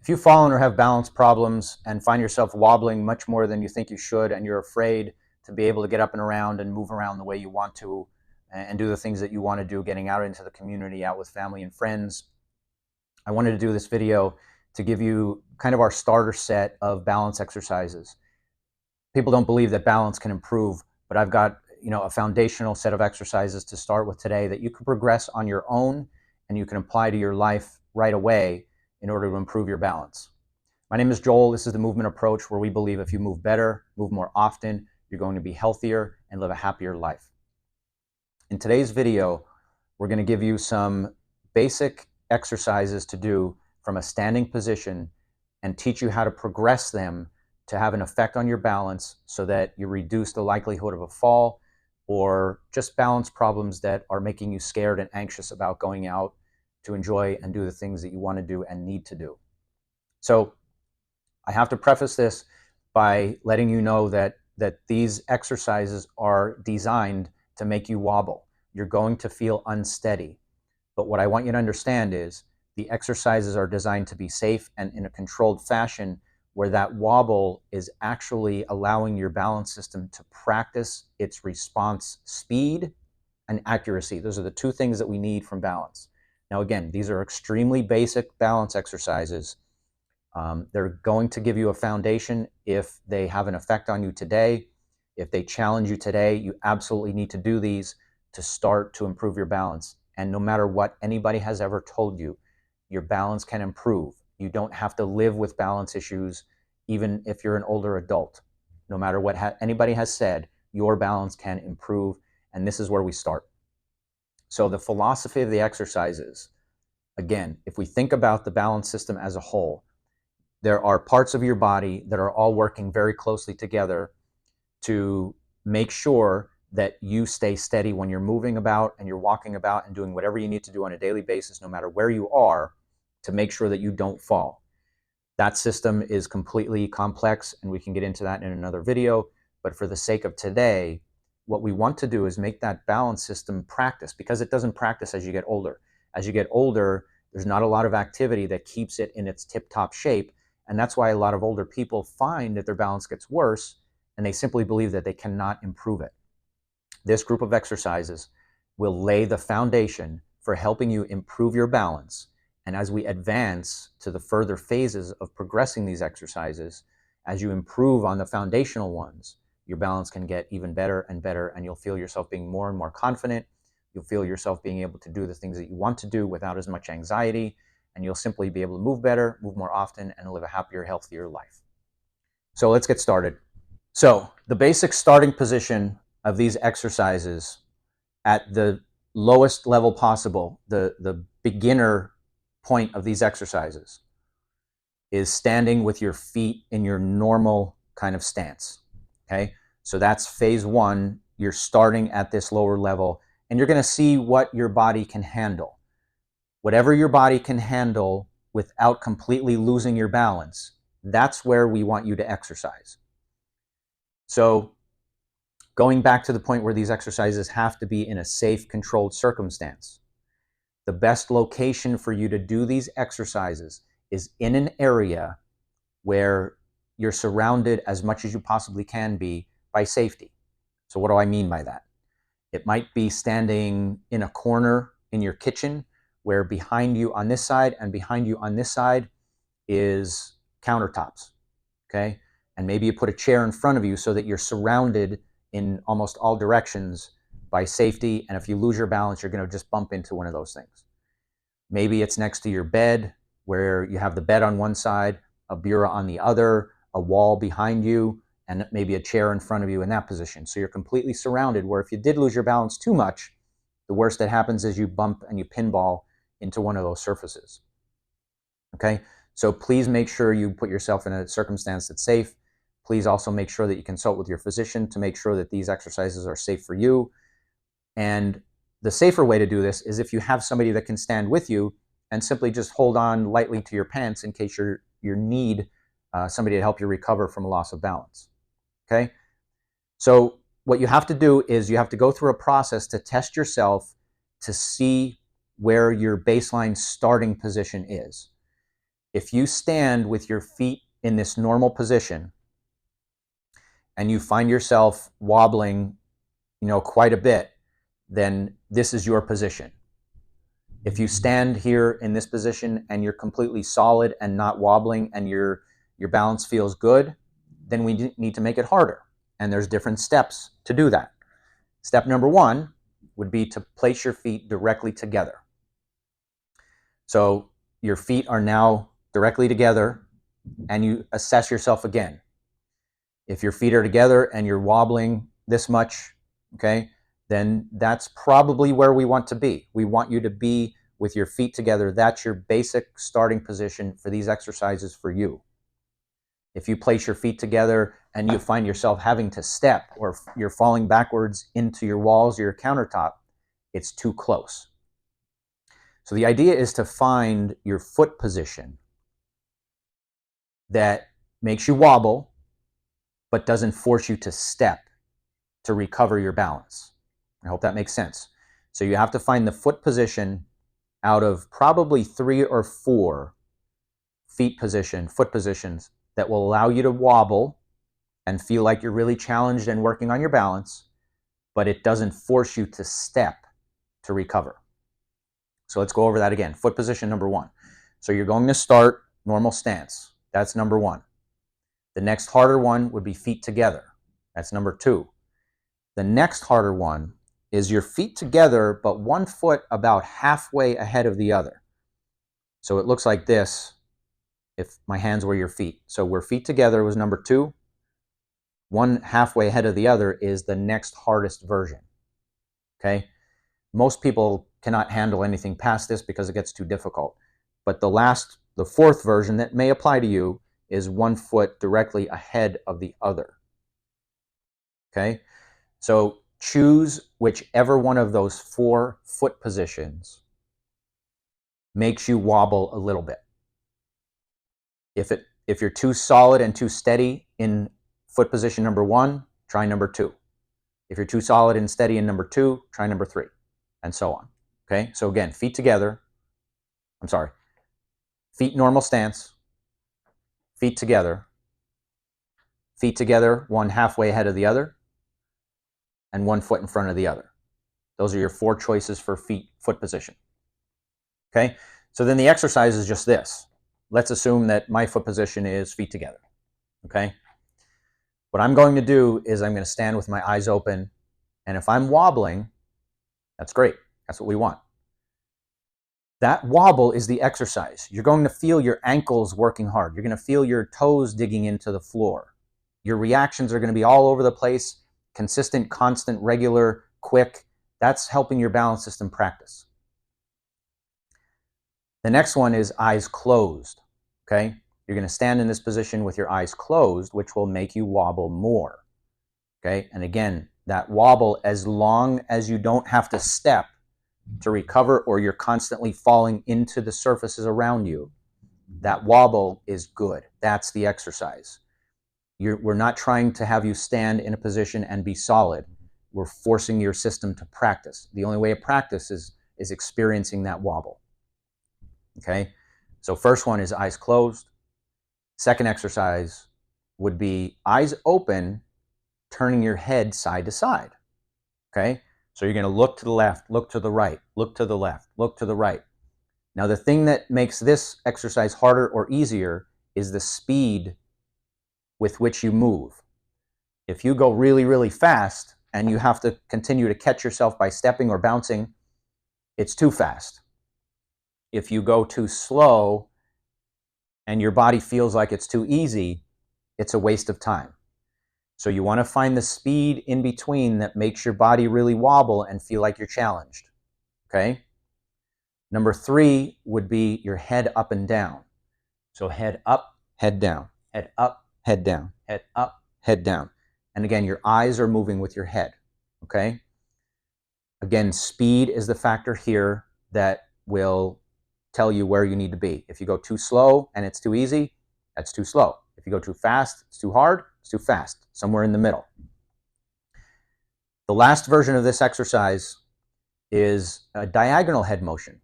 If you've fallen or have balance problems and find yourself wobbling much more than you think you should, and you're afraid to be able to get up and around and move around the way you want to and do the things that you want to do, getting out into the community, out with family and friends, I wanted to do this video to give you kind of our starter set of balance exercises. People don't believe that balance can improve, but I've got a foundational set of exercises to start with today that you can progress on your own and you can apply to your life right away in order to improve your balance. My name is Joel. This is the movement approach, where we believe if you move better, move more often, you're going to be healthier and live a happier life. In today's video, we're going to give you some basic exercises to do from a standing position and teach you how to progress them to have an effect on your balance so that you reduce the likelihood of a fall or just balance problems that are making you scared and anxious about going out to enjoy and do the things that you want to do and need to do. So I have to preface this by letting you know that these exercises are designed to make you wobble. You're going to feel unsteady. But what I want you to understand is the exercises are designed to be safe and in a controlled fashion, where that wobble is actually allowing your balance system to practice its response speed and accuracy. Those are the two things that we need from balance. Now, again, these are extremely basic balance exercises. They're going to give you a foundation if they have an effect on you today. If they challenge you today, you absolutely need to do these to start to improve your balance. And no matter what anybody has ever told you, your balance can improve. You don't have to live with balance issues, even if you're an older adult. No matter what anybody has said, your balance can improve, and this is where we start. So the philosophy of the exercises, again, if we think about the balance system as a whole, there are parts of your body that are all working very closely together to make sure that you stay steady when you're moving about and you're walking about and doing whatever you need to do on a daily basis, no matter where you are, to make sure that you don't fall. That system is completely complex, and we can get into that in another video. But for the sake of today, what we want to do is make that balance system practice, because it doesn't practice as you get older. As you get older, there's not a lot of activity that keeps it in its tip-top shape. And that's why a lot of older people find that their balance gets worse, and they simply believe that they cannot improve it. This group of exercises will lay the foundation for helping you improve your balance. And as we advance to the further phases of progressing these exercises, as you improve on the foundational ones, your balance can get even better and better, and you'll feel yourself being more and more confident. You'll feel yourself being able to do the things that you want to do without as much anxiety, and you'll simply be able to move better, move more often, and live a happier, healthier life. So let's get started. So the basic starting position of these exercises at the lowest level possible, the beginner point of these exercises, is standing with your feet in your normal kind of stance. Okay, so that's phase one. You're starting at this lower level, and you're going to see what your body can handle. Whatever your body can handle without completely losing your balance, that's where we want you to exercise. So going back to the point where these exercises have to be in a safe, controlled circumstance, the best location for you to do these exercises is in an area where you're surrounded as much as you possibly can be by safety. So what do I mean by that? It might be standing in a corner in your kitchen where behind you on this side and behind you on this side is countertops, okay? And maybe you put a chair in front of you so that you're surrounded in almost all directions by safety, and if you lose your balance, you're going to just bump into one of those things. Maybe it's next to your bed, where you have the bed on one side, a bureau on the other, a wall behind you, and maybe a chair in front of you in that position. So you're completely surrounded, where if you did lose your balance too much, the worst that happens is you bump and you pinball into one of those surfaces. Okay, so please make sure you put yourself in a circumstance that's safe. Please also make sure that you consult with your physician to make sure that these exercises are safe for you. And the safer way to do this is if you have somebody that can stand with you and simply just hold on lightly to your pants in case you need somebody to help you recover from a loss of balance. Okay? So what you have to do is you have to go through a process to test yourself to see where your baseline starting position is. If you stand with your feet in this normal position and you find yourself wobbling, quite a bit, then this is your position. If you stand here in this position and you're completely solid and not wobbling and your balance feels good, then we need to make it harder. And there's different steps to do that. Step number one would be to place your feet directly together. So your feet are now directly together, and you assess yourself again. If your feet are together and you're wobbling this much, okay, then that's probably where we want to be. We want you to be with your feet together. That's your basic starting position for these exercises for you. If you place your feet together and you find yourself having to step or you're falling backwards into your walls or your countertop, it's too close. So the idea is to find your foot position that makes you wobble but doesn't force you to step to recover your balance. I hope that makes sense. So you have to find the foot position out of probably 3 or 4 foot positions that will allow you to wobble and feel like you're really challenged and working on your balance, but it doesn't force you to step to recover. So let's go over that again. Foot position number 1. So you're going to start normal stance. That's number 1. The next harder one would be feet together. That's number 2. The next harder one is your feet together, but one foot about halfway ahead of the other. So it looks like this if my hands were your feet. So where feet together was number 2. One halfway ahead of the other is the next hardest version. Okay? Most people cannot handle anything past this because it gets too difficult. But the fourth version that may apply to you is one foot directly ahead of the other. Okay? So choose whichever one of those 4 foot positions makes you wobble a little bit. If you're too solid and too steady in foot position number 1, try number 2. If you're too solid and steady in number 2, try number 3, and so on. Okay? So again, feet normal stance, feet together, one halfway ahead of the other, and one foot in front of the other. Those are your 4 choices for foot position. Okay? So then the exercise is just this. Let's assume that my foot position is feet together. Okay? What I'm going to do is I'm going to stand with my eyes open, and if I'm wobbling, that's great. That's what we want. That wobble is the exercise. You're going to feel your ankles working hard. You're going to feel your toes digging into the floor. Your reactions are going to be all over the place, consistent, constant, regular, quick. That's helping your balance system practice. The next one is eyes closed. Okay? You're going to stand in this position with your eyes closed, which will make you wobble more. Okay? And again, that wobble, as long as you don't have to step to recover or you're constantly falling into the surfaces around you, that wobble is good. That's the exercise. We're not trying to have you stand in a position and be solid. We're forcing your system to practice. The only way to practice is experiencing that wobble. Okay? So first one is eyes closed. Second exercise would be eyes open, turning your head side to side. Okay? So you're going to look to the left, look to the right, look to the left, look to the right. Now the thing that makes this exercise harder or easier is the speed with which you move. If you go really, really fast and you have to continue to catch yourself by stepping or bouncing, it's too fast. If you go too slow and your body feels like it's too easy, it's a waste of time. So you want to find the speed in between that makes your body really wobble and feel like you're challenged. Okay? Number 3 would be your head up and down. So head up, head down, head up, head down, head up, head down. And again, your eyes are moving with your head. Okay? Again, speed is the factor here that will tell you where you need to be. If you go too slow and it's too easy, that's too slow. If you go too fast, it's too hard, it's too fast. Somewhere in the middle. The last version of this exercise is a diagonal head motion.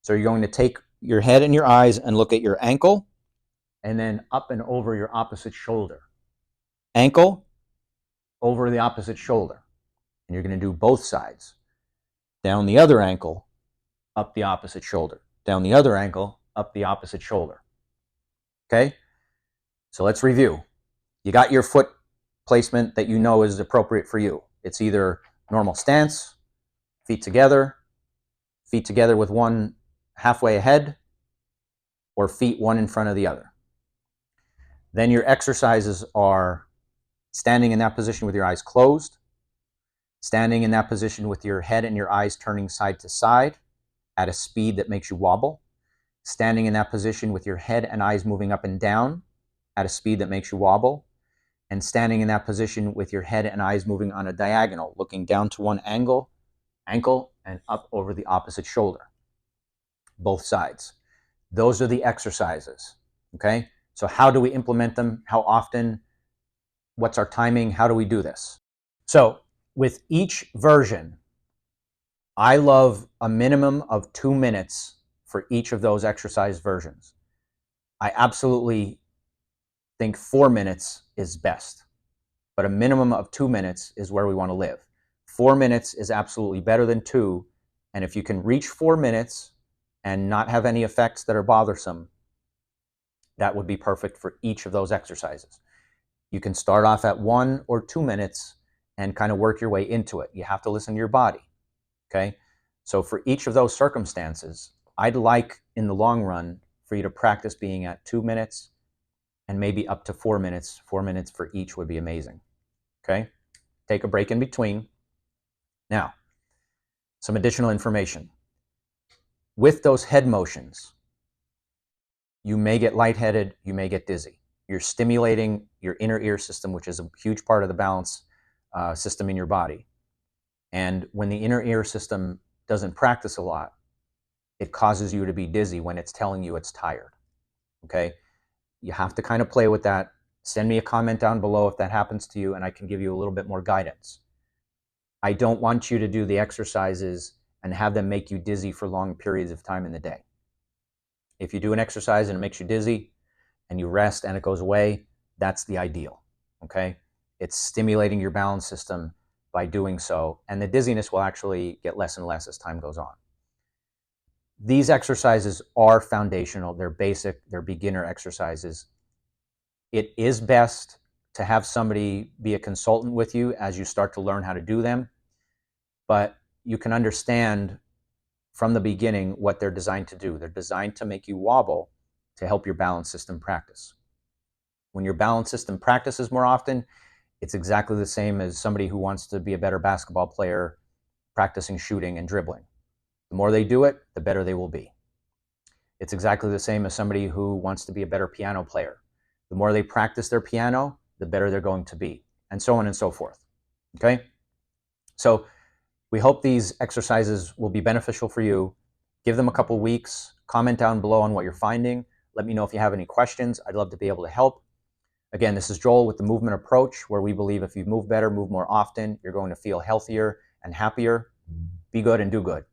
So you're going to take your head and your eyes and look at your ankle, and then up and over your opposite shoulder. Ankle, over the opposite shoulder. And you're going to do both sides. Down the other ankle, up the opposite shoulder. Down the other ankle, up the opposite shoulder. Okay? So let's review. You got your foot placement that you know is appropriate for you. It's either normal stance, feet together with one halfway ahead, or feet one in front of the other. Then your exercises are standing in that position with your eyes closed, standing in that position with your head and your eyes turning side to side at a speed that makes you wobble, standing in that position with your head and eyes moving up and down at a speed that makes you wobble, and standing in that position with your head and eyes moving on a diagonal, looking down to one ankle, and up over the opposite shoulder, both sides. Those are the exercises, okay? So how do we implement them? How often? What's our timing? How do we do this? So with each version, I love a minimum of 2 minutes for each of those exercise versions. I absolutely think 4 minutes is best, but a minimum of 2 minutes is where we want to live. 4 minutes is absolutely better than 2, and if you can reach 4 minutes and not have any effects that are bothersome, that would be perfect for each of those exercises. You can start off at 1 or 2 minutes and kind of work your way into it. You have to listen to your body, okay? So for each of those circumstances, I'd like in the long run for you to practice being at 2 minutes and maybe up to 4 minutes. 4 minutes for each would be amazing, okay? Take a break in between. Now, some additional information. With those head motions, you may get lightheaded, you may get dizzy. You're stimulating your inner ear system, which is a huge part of the balance system in your body. And when the inner ear system doesn't practice a lot, it causes you to be dizzy when it's telling you it's tired, okay? You have to kind of play with that. Send me a comment down below if that happens to you, and I can give you a little bit more guidance. I don't want you to do the exercises and have them make you dizzy for long periods of time in the day. If you do an exercise and it makes you dizzy and you rest and it goes away, that's the ideal, okay? It's stimulating your balance system by doing so, and the dizziness will actually get less and less as time goes on. These exercises are foundational, they're basic, they're beginner exercises. It is best to have somebody be a consultant with you as you start to learn how to do them, but you can understand from the beginning what they're designed to do. They're designed to make you wobble to help your balance system practice. When your balance system practices more often, it's exactly the same as somebody who wants to be a better basketball player practicing shooting and dribbling. The more they do it, the better they will be. It's exactly the same as somebody who wants to be a better piano player. The more they practice their piano, the better they're going to be, and so on and so forth, okay? So we hope these exercises will be beneficial for you. Give them a couple weeks. Comment down below on what you're finding. Let me know if you have any questions. I'd love to be able to help. Again, this is Joel with the Movement Approach, where we believe if you move better, move more often, you're going to feel healthier and happier. Be good and do good.